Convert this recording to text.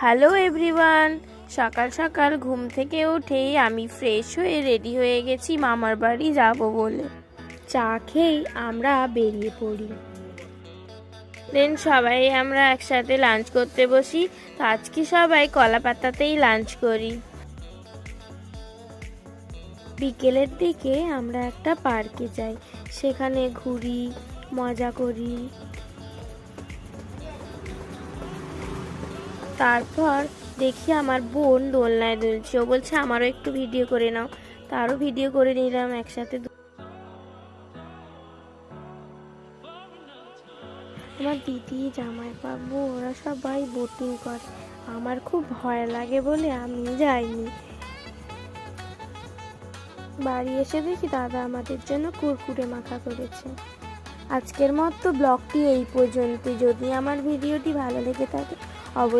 Hello everyone, সকাল সকাল ঘুম থেকে উঠেই আমি ফ্রেশ হয়ে রেডি হয়ে গেছি মামার বাড়ি যাব বলে। চা খেয়েই আমরা বেরিয়ে পড়ি। দেন সবাই আমরা একসাথে লাঞ্চ করতে বসি। তো আজকে সবাই কলা পাতাতেই লাঞ্চ করি। বিকেলের দিকে আমরা একটা পার্কে যাই, সেখানে ঘুরি, মজা করি। তারপর দেখি আমার বোন দোলনায় দুলছে। ও বলছে আমারও একটু ভিডিও করে নাও, তারও ভিডিও করে নিলাম একসাথে। আমার দিদি, জামাইবাবু ওরা সবাই বোটিং করে। আমার খুব ভয় লাগে বলে আমি যাইনি। বাড়ি এসে দেখি দাদা আমাদের জন্য কুরকুরে মাখা করেছে। আজকের মতো ব্লগটি এই পর্যন্ত। যদি আমার ভিডিওটি ভালো লেগে থাকে অবশ্যই